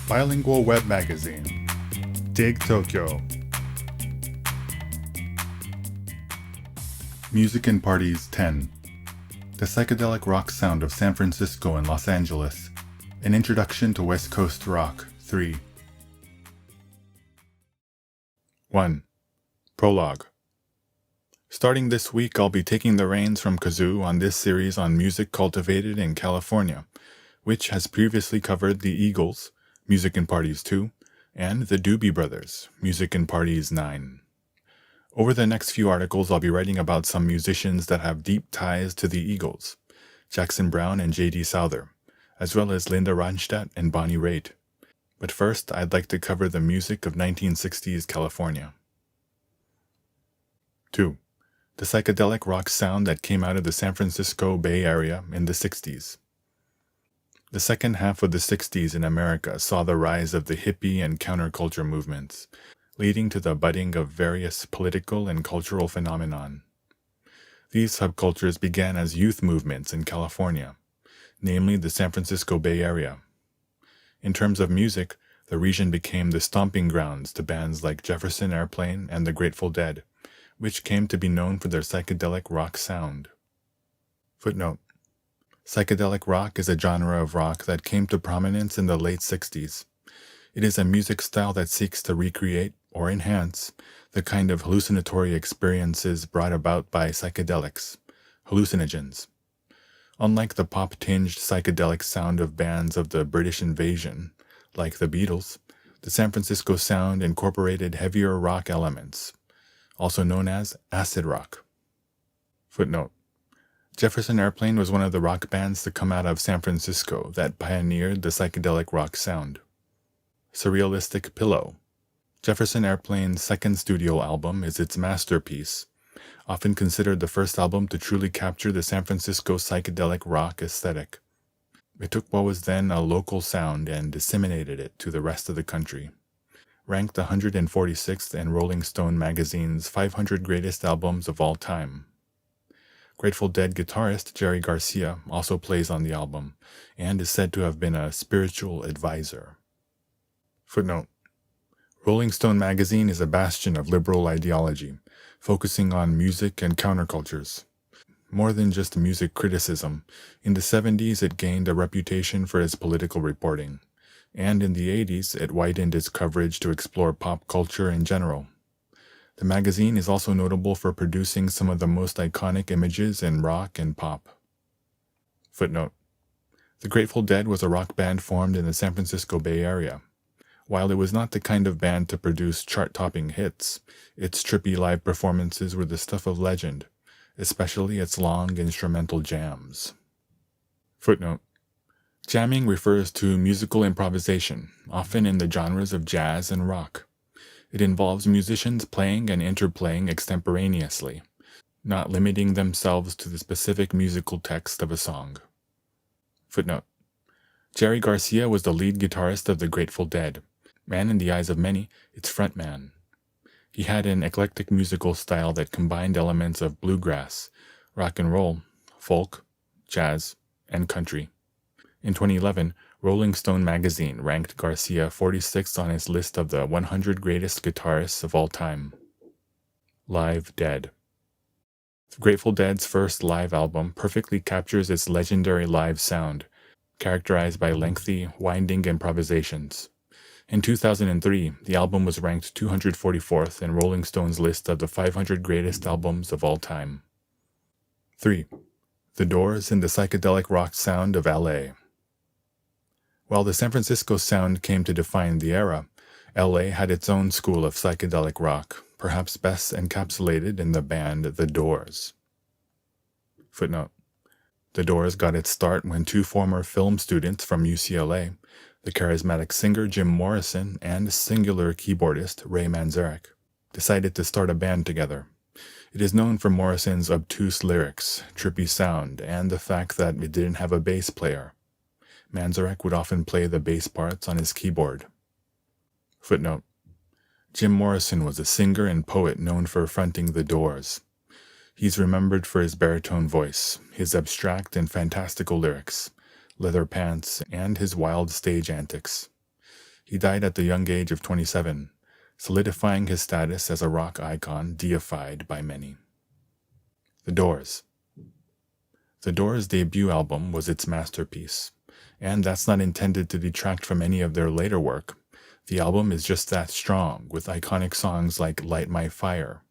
Bilingual Web Magazine. Dig Tokyo. Music and Parties 10. The Psychedelic Rock Sound of San Francisco and Los Angeles. An Introduction to West Coast Rock 3. 1. Prologue. Starting this week, I'll be taking the reins from KAZOO on this series on music cultivated in California, which has previously covered the Eagles, Music and Parties 2, and the Doobie Brothers, Music and Parties 9. Over the next few articles, I'll be writing about some musicians that have deep ties to the Eagles, Jackson Browne and J.D. Souther, as well as Linda Ronstadt and Bonnie Raitt. But first, I'd like to cover the music of 1960s California. 2. The psychedelic rock sound that came out of the San Francisco Bay Area in the 60s. The second half of the 60s in America saw the rise of the hippie and counterculture movements, leading to the budding of various political and cultural phenomenon. These subcultures began as youth movements in California, namely the San Francisco Bay Area. In terms of music, the region became the stomping grounds to bands like Jefferson Airplane and the Grateful Dead, which came to be known for their psychedelic rock sound. Footnote: Psychedelic rock is a genre of rock that came to prominence in the late 60s. It is a music style that seeks to recreate or enhance the kind of hallucinatory experiences brought about by psychedelics, hallucinogens. Unlike the pop-tinged psychedelic sound of bands of the British invasion, like the Beatles, the San Francisco sound incorporated heavier rock elements, also known as acid rock. Footnote: Jefferson Airplane was one of the rock bands to come out of San Francisco that pioneered the psychedelic rock sound. Surrealistic Pillow. Jefferson Airplane's second studio album is its masterpiece, often considered the first album to truly capture the San Francisco psychedelic rock aesthetic. It took what was then a local sound and disseminated it to the rest of the country. Ranked 146th in Rolling Stone magazine's 500 Greatest Albums of All Time. Grateful Dead guitarist Jerry Garcia also plays on the album, and is said to have been a spiritual advisor. Footnote: Rolling Stone magazine is a bastion of liberal ideology, focusing on music and countercultures. More than just music criticism, in the 70s it gained a reputation for its political reporting, and in the 80s it widened its coverage to explore pop culture in general. The magazine is also notable for producing some of the most iconic images in rock and pop. Footnote: The Grateful Dead was a rock band formed in the San Francisco Bay Area. While it was not the kind of band to produce chart-topping hits, its trippy live performances were the stuff of legend, especially its long instrumental jams. Footnote: Jamming refers to musical improvisation, often in the genres of jazz and rock. It involves musicians playing and interplaying extemporaneously, not limiting themselves to the specific musical text of a song. Footnote: Jerry Garcia was the lead guitarist of the Grateful Dead, and in the eyes of many, its frontman. He had an eclectic musical style that combined elements of bluegrass, rock and roll, folk, jazz, and country. In 2011, Rolling Stone magazine ranked Garcia 46th on its list of the 100 greatest guitarists of all time. Live Dead. The Grateful Dead's first live album perfectly captures its legendary live sound, characterized by lengthy, winding improvisations. In 2003, the album was ranked 244th in Rolling Stone's list of the 500 greatest albums of all time. 3. The Doors and the psychedelic rock sound of L.A. While the San Francisco sound came to define the era, L.A. had its own school of psychedelic rock, perhaps best encapsulated in the band The Doors. Footnote: The Doors got its start when two former film students from UCLA, the charismatic singer Jim Morrison and singular keyboardist Ray Manzarek, decided to start a band together. It is known for Morrison's obtuse lyrics, trippy sound, and the fact that it didn't have a bass player. Manzarek would often play the bass parts on his keyboard. Footnote: Jim Morrison was a singer and poet known for fronting The Doors. He's remembered for his baritone voice, his abstract and fantastical lyrics, leather pants, and his wild stage antics. He died at the young age of 27, solidifying his status as a rock icon deified by many. The Doors. The Doors' debut album was its masterpiece, and that's not intended to detract from any of their later work. The album is just that strong, with iconic songs like Light My Fire,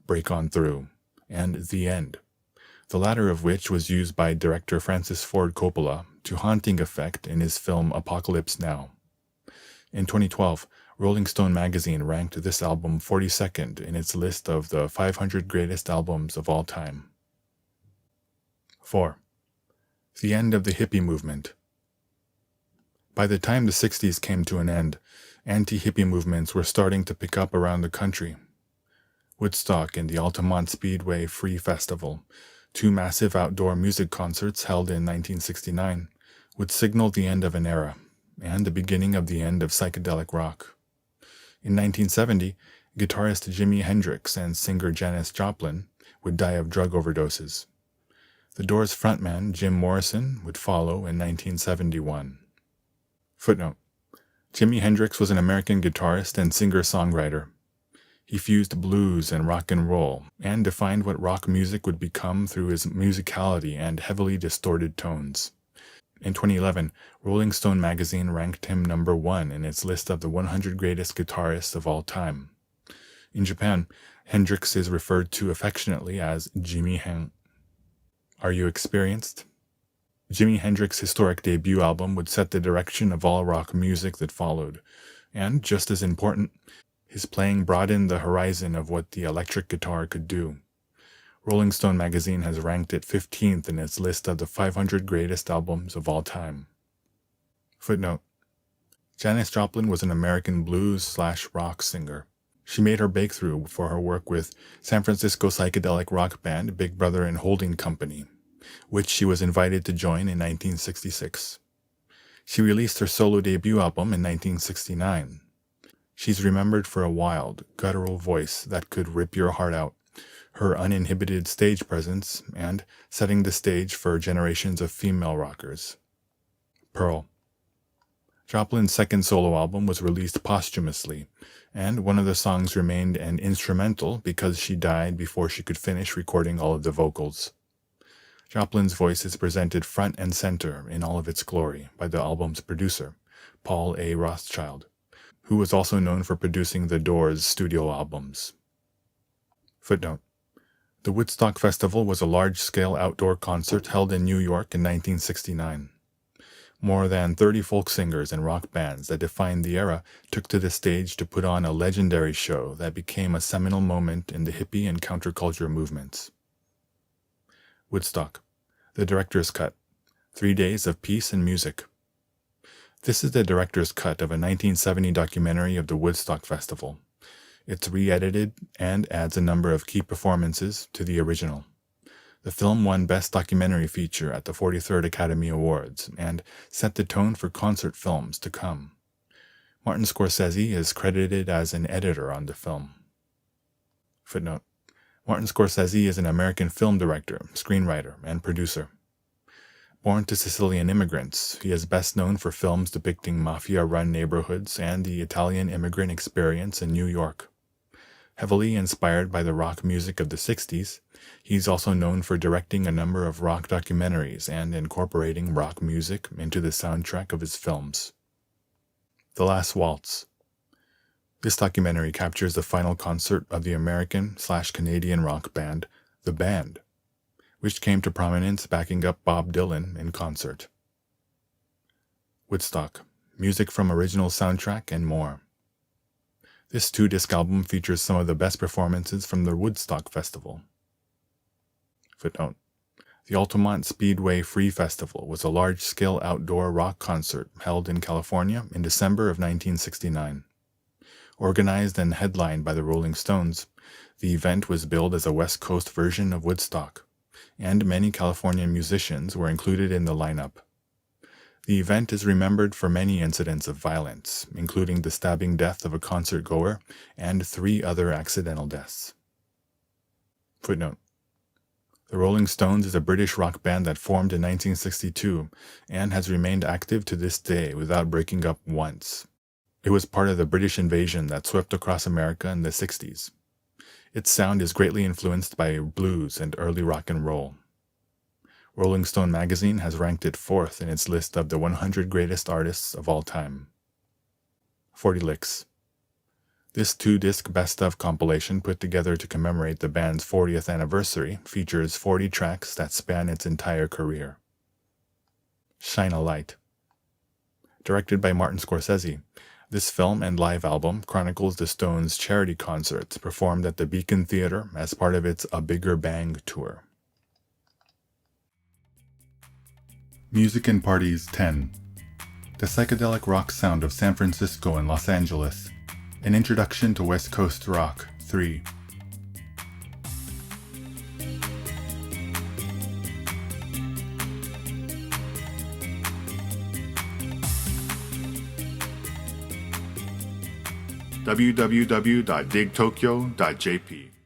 Break On Through, and The End, the latter of which was used by director Francis Ford Coppola to haunting effect in his film Apocalypse Now. In 2012, Rolling Stone magazine ranked this album 42nd in its list of the 500 greatest albums of all time. 4. The end of the hippie movement. By the time the 60s came to an end, anti-hippie movements were starting to pick up around the country. Woodstock and the Altamont Speedway Free Festival, two massive outdoor music concerts held in 1969, would signal the end of an era and the beginning of the end of psychedelic rock. In 1970, guitarist Jimi Hendrix and singer Janis Joplin would die of drug overdoses. The Doors frontman Jim Morrison would follow in 1971. Footnote: Jimi Hendrix was an American guitarist and singer-songwriter. He fused blues and rock and roll, and defined what rock music would become through his musicality and heavily distorted tones. In 2011, Rolling Stone magazine ranked him number 1 in its list of the 100 greatest guitarists of all time. In Japan, Hendrix is referred to affectionately as Jimi Hen. Are you experienced? Jimi Hendrix's historic debut album would set the direction of all rock music that followed, and, just as important, his playing broadened the horizon of what the electric guitar could do. Rolling Stone magazine has ranked it 15th in its list of the 500 greatest albums of all time. Footnote: Janis Joplin was an American blues/rock singer. She made her breakthrough for her work with San Francisco psychedelic rock band Big Brother and Holding Company, which she was invited to join in 1966. She released her solo debut album in 1969. She's remembered for a wild, guttural voice that could rip your heart out, her uninhibited stage presence, and setting the stage for generations of female rockers. Pearl. Joplin's second solo album was released posthumously, and one of the songs remained an instrumental because she died before she could finish recording all of the vocals. Joplin's voice is presented front and center in all of its glory by the album's producer, Paul A. Rothchild, who was also known for producing the Doors' studio albums. Footnote: The Woodstock Festival was a large-scale outdoor concert held in New York in 1969. More than 30 folk singers and rock bands that defined the era took to the stage to put on a legendary show that became a seminal moment in the hippie and counterculture movements. Woodstock, the director's cut, 3 days of peace and music. This is the director's cut of a 1970 documentary of the Woodstock Festival. It's re-edited and adds a number of key performances to the original. The film won Best Documentary Feature at the 43rd Academy Awards and set the tone for concert films to come. Martin Scorsese is credited as an editor on the film. Footnote: Martin Scorsese is an American film director, screenwriter, and producer. Born to Sicilian immigrants, he is best known for films depicting mafia-run neighborhoods and the Italian immigrant experience in New York. Heavily inspired by the rock music of the 60s, he's also known for directing a number of rock documentaries and incorporating rock music into the soundtrack of his films. The Last Waltz. This documentary captures the final concert of the American/Canadian rock band, The Band, which came to prominence backing up Bob Dylan in concert. Woodstock, music from original soundtrack and more. This 2-disc album features some of the best performances from the Woodstock Festival. Footnote: The Altamont Speedway Free Festival was a large-scale outdoor rock concert held in California in December of 1969. Organized and headlined by the Rolling Stones, the event was billed as a West Coast version of Woodstock, and many California musicians were included in the lineup. The event is remembered for many incidents of violence, including the stabbing death of a concert-goer and 3 other accidental deaths. Footnote: The Rolling Stones is a British rock band that formed in 1962 and has remained active to this day without breaking up once. It was part of the British invasion that swept across America in the 60s. Its sound is greatly influenced by blues and early rock and roll. Rolling Stone magazine has ranked it 4th in its list of the 100 greatest artists of all time. 40 Licks. This 2-disc best-of compilation put together to commemorate the band's 40th anniversary features 40 tracks that span its entire career. Shine a Light. Directed by Martin Scorsese, this film and live album chronicles the Stones' charity concerts performed at the Beacon Theatre as part of its A Bigger Bang tour. Music and Parties 10. The psychedelic rock sound of San Francisco and Los Angeles. An Introduction to West Coast Rock 3. www.digtokyo.jp